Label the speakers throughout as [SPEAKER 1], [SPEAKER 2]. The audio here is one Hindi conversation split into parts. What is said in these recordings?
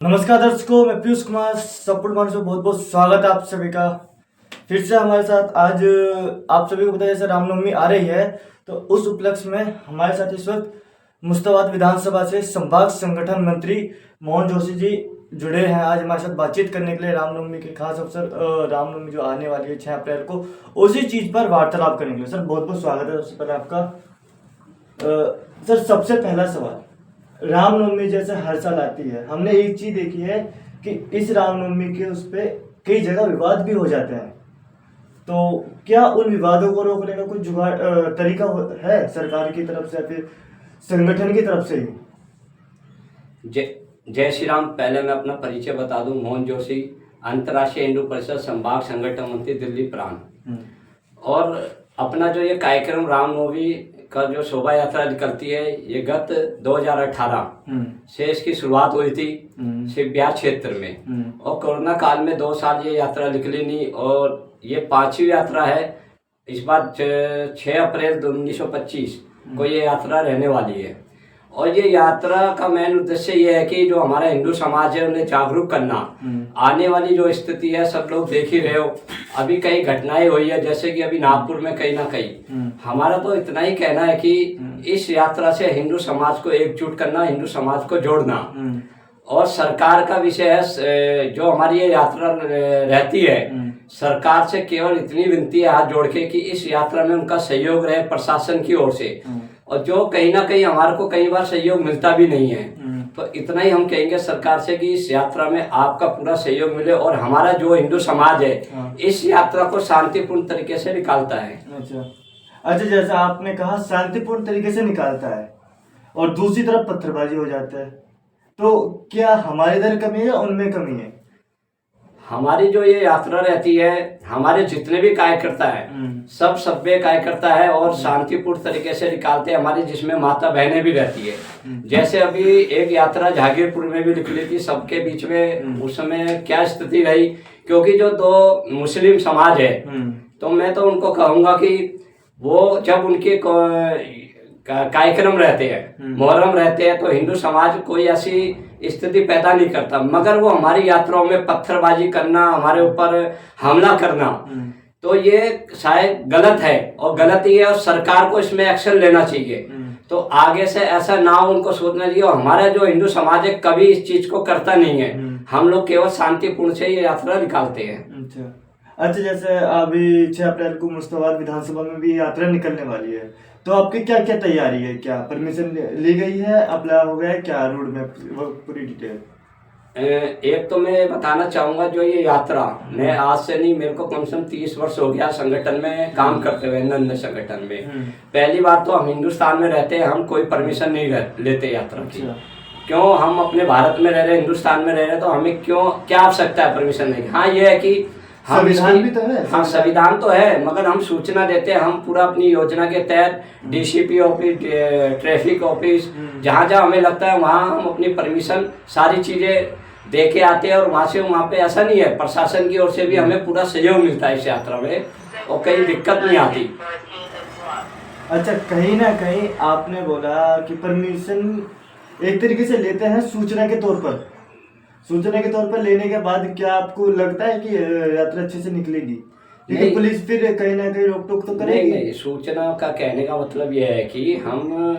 [SPEAKER 1] नमस्कार दर्शकों, मैं पीयूष कुमार सपोर्ट मार्च में बहुत बहुत स्वागत है आप सभी का। फिर से हमारे साथ आज आप सभी को पता है जैसे रामनवमी आ रही है, तो उस उपलक्ष्य में हमारे साथ इस वक्त मुश्ताबाद विधानसभा से संभाग संगठन मंत्री मोहन जोशी जी जुड़े हैं आज हमारे साथ बातचीत करने के लिए। रामनवमी के खास अवसर रामनवमी जो आने वाली है 6 अप्रैल को, उसी चीज पर वार्तालाप करने के लिए। सर बहुत बहुत स्वागत है सबसे पहले आपका। सर सबसे पहला सवाल, रामनवमी जैसे हर साल आती है, हमने एक चीज देखी है कि इस रामनवमी के उस पे कई जगह विवाद भी हो जाते हैं, तो क्या उन विवादों को रोकने का कुछ जुगाड़ तरीका है सरकार की तरफ से या फिर संगठन की तरफ से ही?
[SPEAKER 2] जय श्री राम। पहले मैं अपना परिचय बता दूं, मोहन जोशी, अंतर्राष्ट्रीय हिंदू परिषद संभाग संगठन मंत्री दिल्ली प्रांत। और अपना जो ये कार्यक्रम रामनवमी का जो शोभा यात्रा निकलती है, ये गत 2018 से इसकी शुरुआत हुई थी शिवबिहार क्षेत्र में, और कोरोना काल में 2 साल ये यात्रा निकली नहीं, और ये 5वीं यात्रा है। इस बार 6 अप्रैल 1925 को ये यात्रा रहने वाली है। और ये यात्रा का मेन उद्देश्य ये है कि जो हमारा हिंदू समाज है उन्हें जागरूक करना। आने वाली जो स्थिति है सब लोग देख ही रहे हो, अभी कई घटनाएं हुई है, जैसे कि अभी नागपुर में कहीं ना कहीं। हमारा तो इतना ही कहना है कि इस यात्रा से हिंदू समाज को एकजुट करना, हिंदू समाज को जोड़ना। और सरकार का विषय है, जो हमारी ये यात्रा रहती है, सरकार से केवल इतनी विनती है हाथ जोड़ के कि इस यात्रा में उनका सहयोग रहे प्रशासन की ओर से, और जो कहीं ना कहीं हमारे को कई बार सहयोग मिलता भी नहीं है, तो इतना ही हम कहेंगे सरकार से कि इस यात्रा में आपका पूरा सहयोग मिले, और हमारा जो हिंदू समाज है इस यात्रा को शांतिपूर्ण तरीके से निकालता है।
[SPEAKER 1] अच्छा, जैसा आपने कहा शांतिपूर्ण तरीके से निकालता है और दूसरी तरफ पत्थरबाजी हो जाता है, तो क्या हमारे इधर कमी है या उनमें कमी है?
[SPEAKER 2] हमारी जो ये यात्रा रहती है, हमारे जितने भी कार्यकर्ता है सब सभ्य कार्यकर्ता है और शांतिपूर्ण तरीके से निकालते हैं हमारी, जिसमें माता बहनें भी रहती है। जैसे अभी एक यात्रा जहांगीरपुर में भी निकली थी सबके बीच में, उस समय क्या स्थिति रही, क्योंकि जो 2 मुस्लिम समाज है, तो मैं तो उनको कहूँगा कि वो जब उनके कार्यक्रम रहते हैं, मुहर्रम रहते हैं, तो हिंदू समाज कोई ऐसी स्थिति पैदा नहीं करता, मगर वो हमारी यात्राओं में पत्थरबाजी करना, हमारे ऊपर हमला करना, तो ये शायद गलत है और गलत ही है, और सरकार को इसमें एक्शन लेना चाहिए। तो आगे से ऐसा ना हो, उनको सोचना चाहिए। और हमारा जो हिंदू समाज है कभी इस चीज को करता नहीं है, हम लोग केवल शांतिपूर्ण से ये यात्रा निकालते हैं।
[SPEAKER 1] अच्छा, जैसे अभी 6 अप्रैल को मुश्ताबाद विधानसभा में भी यात्रा निकलने वाली है, तो आपकी क्या क्या तैयारी है? क्या परमिशन ली गई है, अप्लाई हो गया है क्या रूट में? पूरी डिटेल
[SPEAKER 2] एक तो मैं बताना चाहूंगा, जो ये यात्रा मैं आज से नहीं, मेरे को कम से कम 30 वर्ष हो गया संगठन में काम करते हुए, नन्द संगठन में। पहली बार तो हम हिंदुस्तान में रहते हैं, हम कोई परमिशन नहीं लेते यात्रा की। क्यों? हम अपने भारत में रह रहे, हिंदुस्तान में रह रहे, तो हमें क्यों, क्या आवश्यकता है परमिशन लेने की? हाँ, ये है कि
[SPEAKER 1] संविधान भी तो है।
[SPEAKER 2] हाँ, संविधान तो है, मगर हम सूचना देते हैं, हम पूरा अपनी योजना के तहत डीसीपी ऑफिस, ट्रैफिक ऑफिस, जहाँ जहाँ हमें लगता है वहाँ हम अपनी परमिशन सारी चीजें दे के आते हैं, और वहाँ पे ऐसा नहीं है, प्रशासन की ओर से भी हमें पूरा सहयोग मिलता है इस यात्रा में, और कहीं दिक्कत नहीं आती।
[SPEAKER 1] अच्छा, कहीं ना कहीं आपने बोला कि परमिशन एक तरीके से लेते हैं सूचना के तौर पर। सूचना के तौर पर लेने के बाद क्या आपको लगता है कि यात्रा अच्छे से निकलेगी? लेकिन पुलिस फिर कहीं ना कहीं रोक टोक तो करेगी?
[SPEAKER 2] नहीं, सूचना का कहने का मतलब यह है कि हम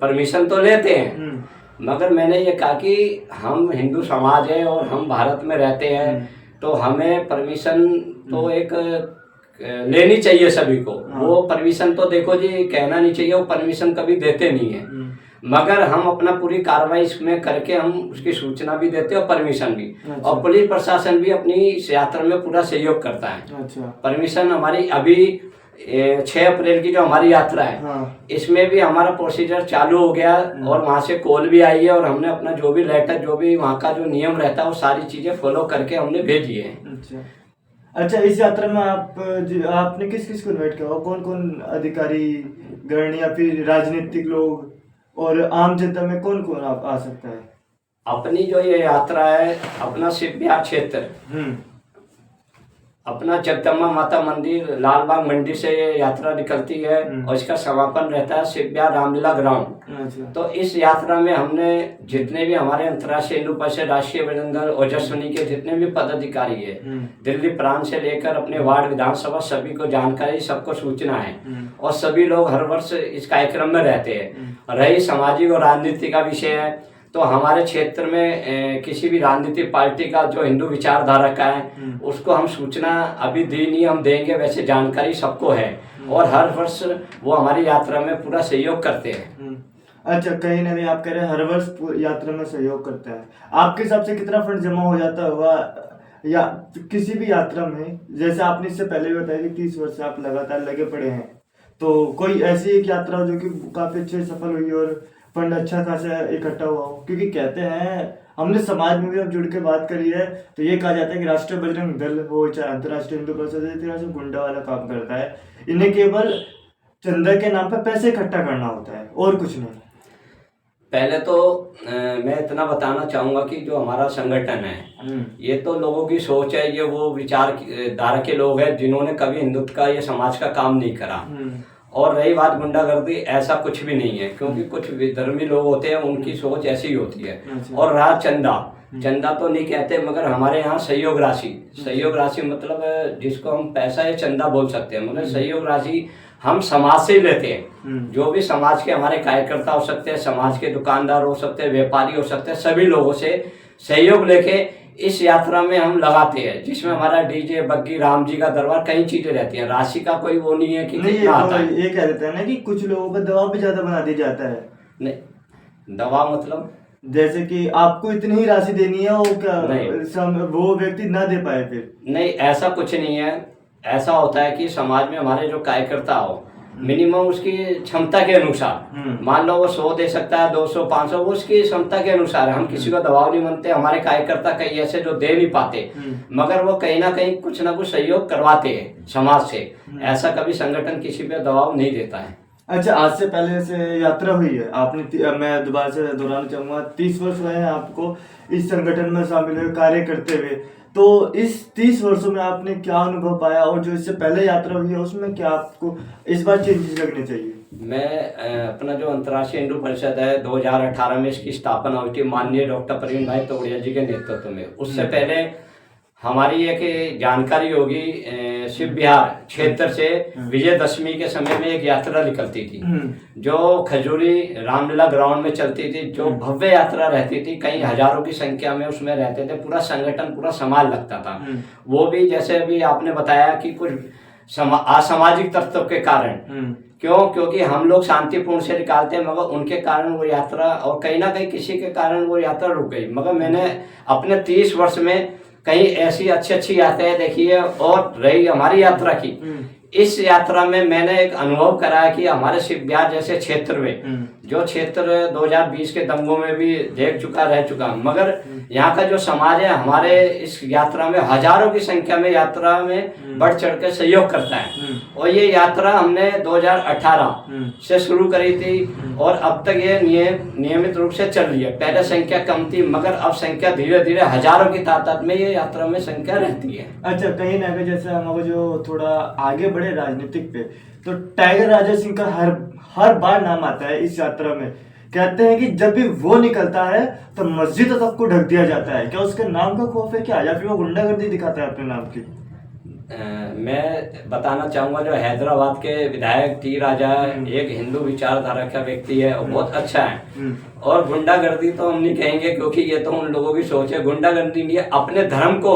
[SPEAKER 2] परमिशन तो लेते हैं, मगर मैंने ये कहा कि हम हिंदू समाज है और हम भारत में रहते हैं, तो हमें परमिशन तो एक लेनी चाहिए सभी को। वो परमिशन तो देखो जी, कहना नहीं चाहिए, वो परमिशन कभी देते नहीं है, मगर हम अपना पूरी कार्रवाई इसमें करके हम उसकी सूचना भी देते हैं और परमिशन भी। अच्छा। और पुलिस प्रशासन भी अपनी इस यात्रा में पूरा सहयोग करता है। अच्छा। परमिशन हमारी अभी 6 अप्रैल की जो हमारी यात्रा है, इसमें भी हमारा प्रोसीजर चालू हो गया, और वहाँ से कॉल भी आई है, और हमने अपना जो भी लेटर, जो भी वहाँ का जो नियम रहता है, वो सारी चीजें फॉलो करके हमने भेजी है।
[SPEAKER 1] अच्छा, इस यात्रा में आपने किस किस को इन्वाइट किया? कौन कौन अधिकारी गण या फिर राजनीतिक लोग और आम जनता में कौन कौन आ सकता है?
[SPEAKER 2] अपनी जो ये यात्रा है, अपना शिवबिहार क्षेत्र अपना जगदम्बा माता मंदिर लालबाग मंडी से ये यात्रा निकलती है और इसका समापन रहता है शिव विहार रामलीला ग्राउंड।
[SPEAKER 1] अच्छा।
[SPEAKER 2] तो इस यात्रा में हमने जितने भी हमारे अंतर्राष्ट्रीय हिंदू परिषद राष्ट्रीय वृंदल ओजस्विनी के जितने भी पदाधिकारी है दिल्ली प्रांत से लेकर अपने वार्ड विधानसभा सभी को जानकारी सबको सूचना है और सभी लोग हर वर्ष इस कार्यक्रम में रहते हैं। रही सामाजिक और राजनीति का विषय है तो हमारे क्षेत्र में किसी भी राजनीतिक पार्टी का जो हिंदू विचारधारा का है उसको हम सूचना अभी दी नहीं, हम देंगे, वैसे जानकारी सबको है और हर वर्ष वो हमारी यात्रा में पूरा सहयोग करते हैं।
[SPEAKER 1] अच्छा, कहीं ना कहीं आप कह रहे हैं हर वर्ष यात्रा में सहयोग करते हैं। आपके हिसाब से कितना फंड जमा हो जाता होगा या किसी भी यात्रा में? जैसे आपने इससे पहले भी बताया कि 30 वर्ष से आप लगातार लगे पड़े हैं, तो कोई ऐसी एक यात्रा जो कि काफी अच्छे सफल हुई और फंड अच्छा खासा इकट्ठा हुआ हो? क्योंकि कहते हैं, हमने समाज में भी अब जुड़ के बात करी है तो ये कहा जाता है कि राष्ट्रीय बजरंग दल हो चाहे अंतर्राष्ट्रीय हिंदू परिषद, इस तरह से गुंडा वाला काम करता है। इन्हें केवल चंदा के नाम पर पैसे इकट्ठा करना होता है और कुछ नहीं।
[SPEAKER 2] पहले तो मैं इतना बताना चाहूंगा कि जो हमारा संगठन है ये तो लोगों की सोच है, ये वो विचार धारा के लोग हैं जिन्होंने कभी हिंदुत्व का या समाज का काम नहीं करा। और रही बात गुंडागर्दी, ऐसा कुछ भी नहीं है क्योंकि कुछ विधर्मी लोग होते हैं उनकी सोच ऐसी ही होती है। और रहा चंदा तो नहीं कहते मगर हमारे यहाँ सहयोग राशि मतलब जिसको हम पैसा या चंदा बोल सकते हैं, मतलब सहयोग राशि हम समाज से ही लेते हैं। जो भी समाज के हमारे कार्यकर्ता हो सकते हैं, समाज के दुकानदार हो सकते हैं, व्यापारी हो सकते हैं, सभी लोगों से सहयोग लेके इस यात्रा में हम लगाते हैं, जिसमें हमारा डीजे बग्गी राम जी का दरबार कई चीजें रहती हैं। राशि का कोई वो नहीं है कि कितना आता है।
[SPEAKER 1] ये कह देते हैं ना कि कुछ लोगों का दबाव भी ज्यादा बना दिया जाता है।
[SPEAKER 2] नहीं, दबाव मतलब
[SPEAKER 1] जैसे कि आपको इतनी ही राशि देनी है और क्या वो व्यक्ति ना दे पाए फिर? नहीं,
[SPEAKER 2] ऐसा कुछ नहीं है। ऐसा होता है कि समाज में हमारे जो कार्यकर्ता हो मिनिमम उसकी क्षमता के अनुसार, मान लो वो 100 दे सकता है, 200 500, वो उसकी क्षमता के अनुसार है। हम किसी को दबाव नहीं मानते। हमारे कार्यकर्ता कई ऐसे जो दे नहीं पाते मगर वो कहीं ना कहीं कुछ ना कुछ सहयोग करवाते हैं समाज से। ऐसा कभी संगठन किसी पे दबाव नहीं देता है।
[SPEAKER 1] अच्छा, आज से पहले से यात्रा हुई है आपने, मैं दोबारा से दोहराना चाहूंगा, 30 वर्ष हुए हैं आपको इस संगठन में शामिल हुए कार्य करते हुए। तो इस 30 वर्षों में आपने क्या अनुभव पाया और जो इससे पहले यात्रा हुई है उसमें क्या आपको इस बार चेंजेस लगने चाहिए?
[SPEAKER 2] मैं अपना जो अंतर्राष्ट्रीय हिंदू परिषद है 2018 में इसकी स्थापना हुई थी माननीय डॉक्टर प्रवीण भाई तोगड़िया जी के नेतृत्व में। उससे पहले हमारी एक जानकारी होगी, शिव विहार क्षेत्र से विजयदशमी के समय में एक यात्रा निकलती थी जो खजूरी रामलीला ग्राउंड में चलती थी, जो भव्य यात्रा रहती थी। कई हजारों की संख्या में उसमें रहते थे, पूरा संगठन पूरा समाज लगता था। वो भी जैसे अभी आपने बताया कि कुछ असामाजिक तत्व के कारण, क्योंकि हम लोग शांतिपूर्ण से निकालते हैं मगर उनके कारण वो यात्रा, और कहीं ना कहीं किसी के कारण वो यात्रा रुक गई। मगर मैंने अपने 30 वर्ष में कई ऐसी अच्छी यात्राएं देखी है। और रही हमारी यात्रा की, इस यात्रा में मैंने एक अनुभव करा है कि हमारे शिव विहार जैसे क्षेत्र में, जो क्षेत्र 2020 के दंगों में भी रह चुका, मगर यहाँ का जो समाज है हमारे इस यात्रा में हजारों की संख्या में यात्रा में बढ़ चढ़ के सहयोग करता है। और ये यात्रा हमने 2018 से शुरू करी थी और अब तक ये नियमित रूप से चल रही है। पहले संख्या कम थी मगर अब संख्या धीरे धीरे हजारों की तादाद में ये यात्रा में संख्या रहती है।
[SPEAKER 1] अच्छा, कहीं ना कहीं जैसे हम जो थोड़ा आगे बढ़े राजनीतिक पे, तो टाइगर राजा सिंह का हर बार नाम आता है इस यात्रा में। कहते हैं कि जब भी वो निकलता है तो मस्जिद तक को ढक दिया जाता है। क्या उसके नाम का खौफ है क्या, या फिर वो गुंडागर्दी दिखाता है अपने नाम की?
[SPEAKER 2] मैं बताना चाहूंगा, जो हैदराबाद के विधायक टी राजा एक हिंदू विचारधारा का व्यक्ति है और बहुत अच्छा है। और गुंडागर्दी तो हम नहीं कहेंगे क्योंकि ये तो उन लोगों की सोच है। गुंडागर्दी नहीं है, अपने धर्म को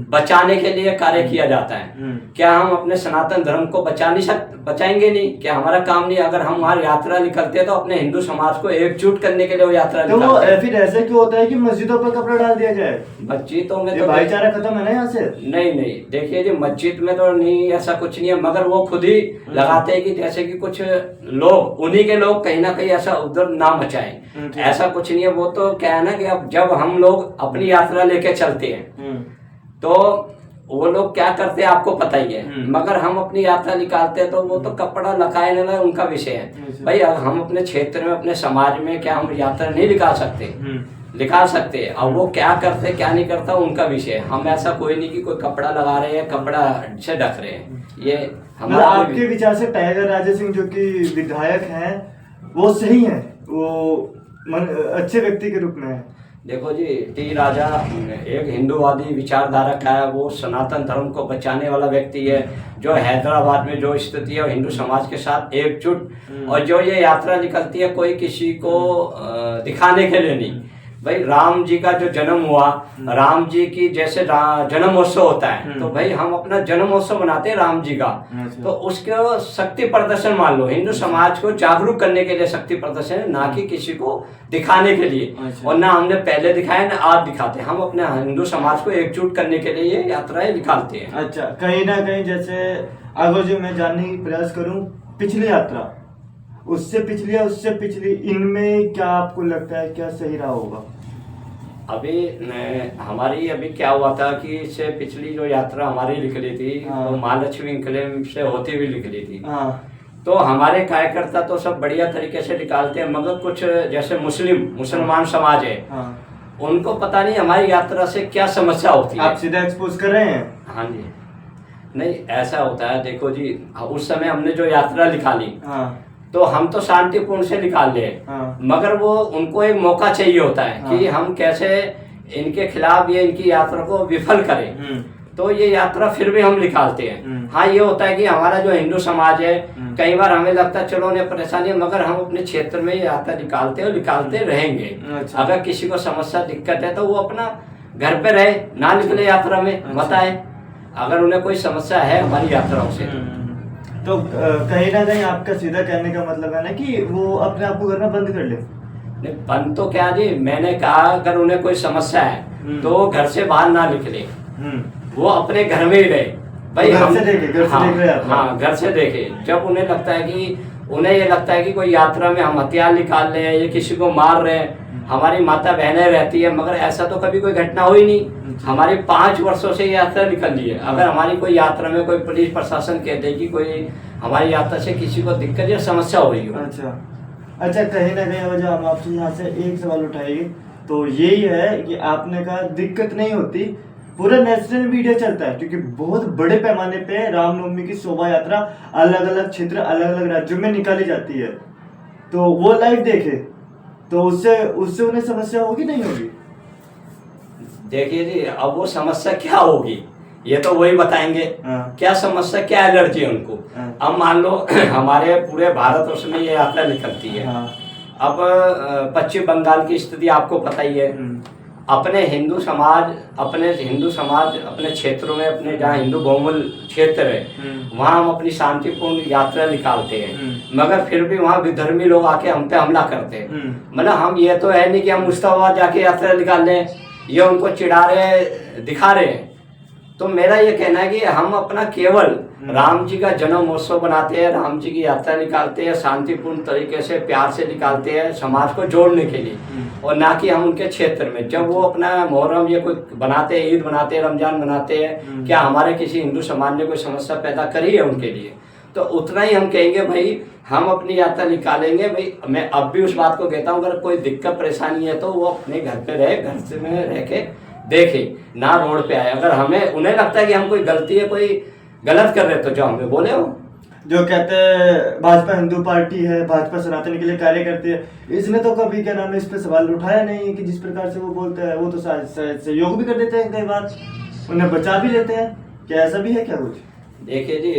[SPEAKER 2] बचाने के लिए कार्य किया जाता है। क्या हम अपने सनातन धर्म को बचाएंगे नहीं? क्या हमारा काम नहीं? अगर हम हमारी यात्रा निकलते हैं तो अपने हिंदू समाज को एकजुट करने के लिए वो यात्रा
[SPEAKER 1] तो फिर ऐसे क्यों होता है कि मस्जिदों पर कपड़ा डाल दिया जाए?
[SPEAKER 2] मस्जिदों में तो
[SPEAKER 1] भाईचारा खत्म है ना यहाँ से?
[SPEAKER 2] नहीं, देखिए जी, मस्जिद में तो नहीं, ऐसा कुछ नहीं है, मगर वो खुद ही लगाते हैं कि जैसे कि कुछ लोग, उन्हीं के लोग कहीं ना कहीं ऐसा उधर ना मचाएं। ऐसा कुछ नहीं है। वो तो क्या है ना कि अब जब हम लोग अपनी यात्रा लेके चलते हैं तो वो लोग क्या करते हैं आपको पता ही है, मगर हम अपनी यात्रा निकालते हैं तो वो तो कपड़ा लगाए ना उनका विषय है। भाई हम अपने क्षेत्र में अपने समाज में क्या हम यात्रा नहीं निकाल सकते? निकाल सकते हैं। अब वो क्या करते क्या नहीं करता उनका विषय है। हम ऐसा कोई नहीं कि कोई कपड़ा लगा रहे हैं, कपड़ा से ढक रहे हैं, ये
[SPEAKER 1] मतलब
[SPEAKER 2] हमारा
[SPEAKER 1] आपके विचार से टाइगर राजा सिंह जो कि विधायक हैं वो सही हैं, वो अच्छे व्यक्ति के रूप में है?
[SPEAKER 2] देखो जी, टी राजा एक हिंदूवादी विचारधारा का है, वो सनातन धर्म को बचाने वाला व्यक्ति है, जो हैदराबाद में जो स्थिति है हिंदू समाज के साथ एकजुट, और जो ये यात्रा निकलती है कोई किसी को दिखाने के लिए नहीं। भाई राम जी का जो जन्म हुआ, राम जी की जैसे जन्मोत्सव होता है, तो भाई हम अपना जन्मोत्सव मनाते हैं राम जी का, तो उसको शक्ति प्रदर्शन मान लो, हिंदू समाज को जागरूक करने के लिए शक्ति प्रदर्शन है, ना कि किसी को दिखाने के लिए। और ना हमने पहले दिखाया ना आज दिखाते हैं, हम अपने हिंदू समाज को एकजुट करने के लिए ये यात्राएं निकालते हैं।
[SPEAKER 1] अच्छा, कहीं ना कहीं जैसे अगर जो मैं जानने की प्रयास करूं, पिछली यात्रा उससे पिछली या उससे पिछली, इनमें क्या आपको लगता है क्या सही रहा होगा?
[SPEAKER 2] हमारी अभी क्या हुआ था कि इससे पिछली जो यात्रा हमारी निकली थी, तो महालक्ष्मी इंक्लेव से होती हुई निकली थी। तो हमारे कार्यकर्ता तो सब बढ़िया तरीके से निकालते हैं, मगर कुछ जैसे मुसलमान समाज है, उनको पता नहीं हमारी यात्रा से क्या समस्या होती है।
[SPEAKER 1] आप सीधा एक्सपोज कर रहे हैं?
[SPEAKER 2] हाँ जी, नहीं ऐसा होता है। देखो जी, उस समय हमने जो यात्रा निकाली, तो हम तो शांतिपूर्ण से निकाल ले, मगर वो उनको एक मौका चाहिए होता है कि हम कैसे इनके खिलाफ ये इनकी यात्रा को विफल करें। तो ये यात्रा फिर भी हम निकालते हैं। हाँ, ये होता है कि हमारा जो हिंदू समाज है, कई बार हमें लगता है चलो उन्हें परेशानी है, मगर हम अपने क्षेत्र में ये यात्रा निकालते हैं और निकालते रहेंगे। अगर किसी को समस्या दिक्कत है तो वो अपना घर पे रहे, ना निकले यात्रा में, बताए अगर उन्हें कोई समस्या है हमारी यात्राओं से।
[SPEAKER 1] तो कहीं ना कहीं आपका सीधा कहने का मतलब है ना कि वो अपने आप को घर में बंद कर ले?
[SPEAKER 2] नहीं, बंद तो क्या जी, मैंने कहा अगर उन्हें कोई समस्या है तो घर से बाहर ना निकले, वो अपने घर में ही रहे। भाई
[SPEAKER 1] घर से देखे,
[SPEAKER 2] हाँ घर से देखे। जब उन्हें लगता है कि उन्हें ये लगता है कि कोई यात्रा में हम हथियार निकाल रहे हैं, ये किसी को मार रहे हैं, हमारी माता बहनें रहती है, मगर ऐसा तो कभी कोई घटना हुई नहीं। हमारी 5 वर्षों से यात्रा निकल रही है। अगर हमारी कोई यात्रा में कोई पुलिस प्रशासन कहते हैं कि कोई हमारी यात्रा से किसी को दिक्कत या समस्या हो रही हो।
[SPEAKER 1] अच्छा, कहीं ना कहीं वजह हम आपसे यहाँ से एक सवाल उठाएंगे, तो यही है कि आपने कहा दिक्कत नहीं होती, पूरा नेशनल मीडिया चलता है, क्योंकि बहुत बड़े पैमाने पे रामनवमी की शोभा यात्रा अलग अलग क्षेत्र, अलग अलग राज्यों में निकाली जाती है, तो वो लाइव देखे तो उससे उन्हें समस्या होगी नहीं होगी?
[SPEAKER 2] देखिए जी, अब वो समस्या क्या होगी ये तो वही बताएंगे। क्या समस्या, क्या एलर्जी है उनको। अब मान लो हमारे पूरे भारतवर्ष में ये यात्रा निकलती है। अब पश्चिम बंगाल की स्थिति आपको पता ही है। अपने हिंदू समाज अपने क्षेत्रों में, अपने जहाँ हिंदू बहुमूल क्षेत्र है, वहाँ हम अपनी शांतिपूर्ण यात्रा निकालते हैं, मगर फिर भी वहाँ विधर्मी लोग आके हम पे हमला करते हैं। मतलब हम ये तो है नहीं कि हम मुश्ताबाद जाके यात्रा निकाल लें, ये उनको चिढ़ा रहे, दिखा रहे हैं। तो मेरा ये कहना है कि हम अपना केवल राम जी का जन्म महोत्सव बनाते हैं, राम जी की यात्रा निकालते हैं, शांतिपूर्ण तरीके से प्यार से निकालते हैं, समाज को जोड़ने के लिए, और ना कि हम उनके क्षेत्र में जब वो अपना मुहर्रम ये कोई बनाते हैं, ईद बनाते हैं, रमजान बनाते हैं, क्या हमारे किसी हिंदू समाज ने कोई समस्या पैदा करी है उनके लिए? तो उतना ही हम कहेंगे भाई हम अपनी यात्रा निकालेंगे। भाई मैं अब भी उस बात को कहता हूँ, अगर कोई दिक्कत परेशानी है तो वो अपने घर पे रहे, घर से में रह के देखे, ना रोड पे आए। अगर हमें उन्हें लगता है कि हम कोई गलती है, कोई गलत कर रहे तो जो हमें बोले हो।
[SPEAKER 1] जो कहते हैं भाजपा हिंदू पार्टी है, भाजपा सनातन के लिए कार्य करती है, इसने तो कभी क्या नाम है इस पे सवाल उठाया नहीं कि जिस प्रकार से वो बोलते हैं, वो तो सहयोग भी कर देते हैं, कई बार उन्हें बचा भी लेते हैं। क्या ऐसा भी है क्या कुछ?
[SPEAKER 2] देखिए जी,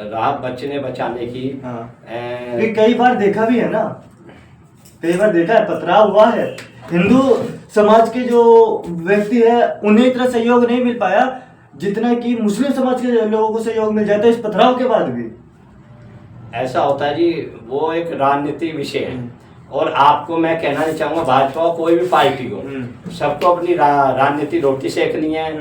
[SPEAKER 2] राह बचने बचाने की
[SPEAKER 1] कई बार देखा भी है ना, कई बार देखा है, पथराव हुआ है। हिंदू समाज के जो व्यक्ति है उन्हें इतना सहयोग नहीं मिल पाया जितना कि मुस्लिम समाज के लोगों को सहयोग मिल जाता है इस पथराव के बाद भी।
[SPEAKER 2] ऐसा होता है जी, वो एक राजनीतिक विषय है, और आपको मैं कहना नहीं चाहूँगा भाजपा कोई भी पार्टी हो, सबको अपनी राजनीति रोटी सेकनी है,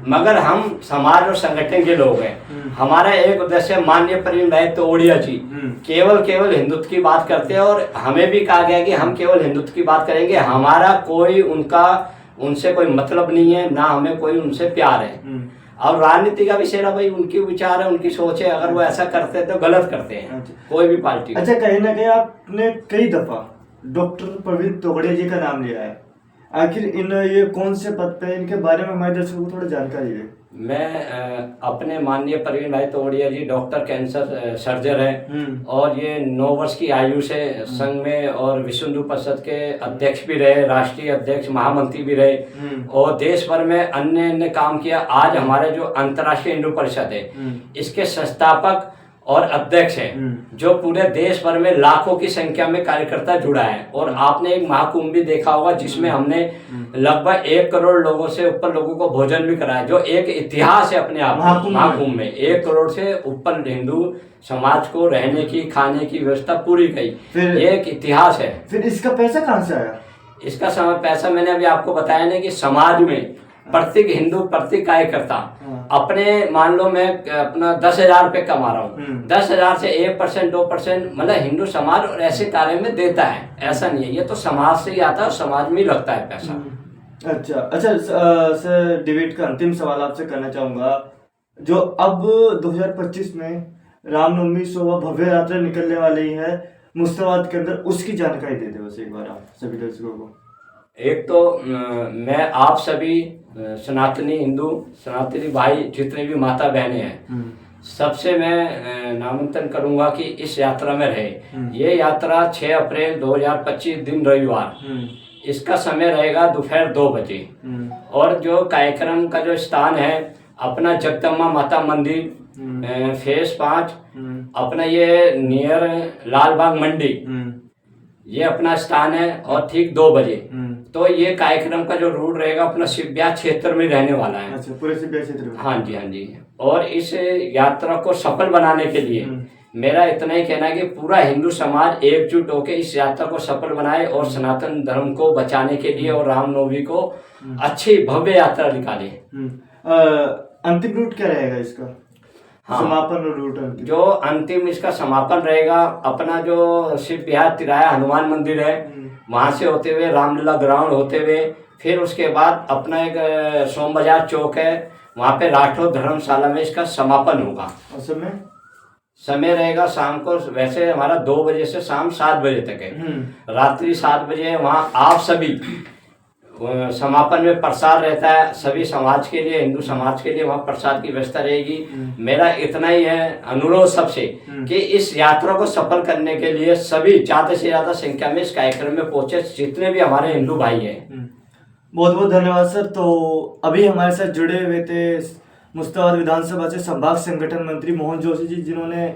[SPEAKER 2] मगर हम समाज और संगठन के लोग हैं। हमारा एक उद्देश्य, माननीय परिवहन तोड़िया जी केवल हिंदुत्व की बात करते हैं, और हमें भी कहा गया कि हम केवल हिंदुत्व की बात करेंगे, हमारा कोई उनसे कोई मतलब नहीं है, ना हमें कोई उनसे प्यार है। अब राजनीति का विषय ना, भाई उनकी विचार है, उनकी सोच है, अगर वो ऐसा करते हैं तो गलत करते हैं। कोई भी पार्टी।
[SPEAKER 1] अच्छा, कहीं ना कहीं आपने कई दफा डॉक्टर प्रवीण तोगड़िया जी का नाम लिया है, आखिर इन ये कौन से पद पे हैं, इनके बारे में हमारे दर्शकों को थोड़ा जानकारी है।
[SPEAKER 2] मैं अपने माननीय प्रवीण भाई तोड़िया जी डॉक्टर कैंसर सर्जन हैं और ये 9 वर्ष की आयु से संघ में और विश्व हिंदू परिषद के अध्यक्ष भी रहे, राष्ट्रीय अध्यक्ष महामंत्री भी रहे और देश भर में अन्य अन्य काम किया। आज हमारे जो अंतर्राष्ट्रीय हिंदू परिषद है इसके संस्थापक और अध्यक्ष हैं, जो पूरे देश भर में लाखों की संख्या में कार्यकर्ता जुड़ा है। और आपने एक महाकुंभ भी देखा होगा जिसमें हमने लगभग 1 करोड़ लोगों से ऊपर लोगों को भोजन भी कराया, जो एक इतिहास है अपने आप। महाकुंभ में 1 करोड़ से ऊपर हिंदू समाज को रहने की खाने की व्यवस्था पूरी की, एक इतिहास है।
[SPEAKER 1] फिर इसका पैसा कहाँ से आया?
[SPEAKER 2] इसका समय पैसा मैंने अभी आपको बताया ना कि समाज में प्रत्येक हिंदू प्रत्येक कार्यकर्ता अपने मान लो मैं अपना 10,000 रुपये कमा रहा हूँ, 10,000 से 1% 2% मतलब हिंदू समाज और ऐसे कार्य में देता है। ऐसा नहीं है, ये तो समाज से ही आता है और समाज में ही लगता है पैसा।
[SPEAKER 1] अच्छा सर, डिबेट का अंतिम सवाल आपसे करना चाहूंगा। जो अब 2025 में रामनवमी शोभा भव्य यात्रा निकलने वाली है मुस्ताबाद के अंदर, उसकी जानकारी दे दे बस एक बार आप सभी दर्शकों को।
[SPEAKER 2] एक तो मैं आप सभी सनातनी हिंदू सनातनी भाई जितने भी माता बहनें हैं सबसे मैं नामांकन करूंगा कि इस यात्रा में रहे। ये यात्रा 6 अप्रैल 2025 दिन रविवार, इसका समय रहेगा दोपहर 2 बजे और जो कार्यक्रम का जो स्थान है अपना जगदम्बा माता मंदिर फेज 5 अपना ये नियर लालबाग मंडी, ये अपना स्थान है और ठीक 2 बजे। तो ये कार्यक्रम का जो रूट रहेगा अपना शिवब्याह क्षेत्र में रहने वाला है।
[SPEAKER 1] अच्छा, पूरे शिवब्याह क्षेत्र में?
[SPEAKER 2] हाँ जी, हाँ जी। और इस यात्रा को सफल बनाने के लिए मेरा इतना ही कहना है कि पूरा हिंदू समाज एकजुट होकर इस यात्रा को सफल बनाए और सनातन धर्म को बचाने के लिए और रामनवमी को अच्छी भव्य यात्रा निकाले।
[SPEAKER 1] अंतिम रूट क्या रहेगा इसका? हाँ, समापन रूट
[SPEAKER 2] जो अंतिम इसका समापन रहेगा अपना जो शिवब्याह तिराया हनुमान मंदिर है वहां से होते हुए रामलीला ग्राउंड होते हुए फिर उसके बाद अपना एक सोम बाजार चौक है, वहां पे राठौर धर्मशाला में इसका समापन होगा। समय रहेगा शाम को, वैसे हमारा 2 बजे से शाम 7 बजे तक है, रात्रि 7 बजे वहाँ आप सभी समापन में प्रसाद रहता है सभी समाज के लिए, हिंदू समाज के लिए वहाँ प्रसाद की व्यवस्था रहेगी। मेरा इतना ही है अनुरोध सबसे कि इस यात्रा को सफल करने के लिए सभी ज्यादा से ज्यादा संख्या में इस कार्यक्रम में पहुंचे, जितने भी हमारे हिंदू भाई हैं।
[SPEAKER 1] बहुत बहुत धन्यवाद सर। तो अभी हमारे साथ जुड़े हुए थे मुस्ताबाद विधानसभा से संभाग संगठन मंत्री मोहन जोशी जी, जिन्होंने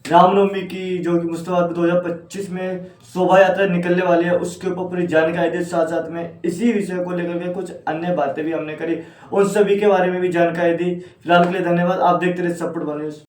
[SPEAKER 1] रामनवमी की जो कि मुस्ताबाद 2025 में शोभा यात्रा निकलने वाली है उसके ऊपर पूरी जानकारी दी। साथ साथ में इसी विषय को लेकर के कुछ अन्य बातें भी हमने करी, उन सभी के बारे में भी जानकारी दी। फिलहाल के लिए धन्यवाद। आप देखते रहे सपोर्ट वन न्यूज़।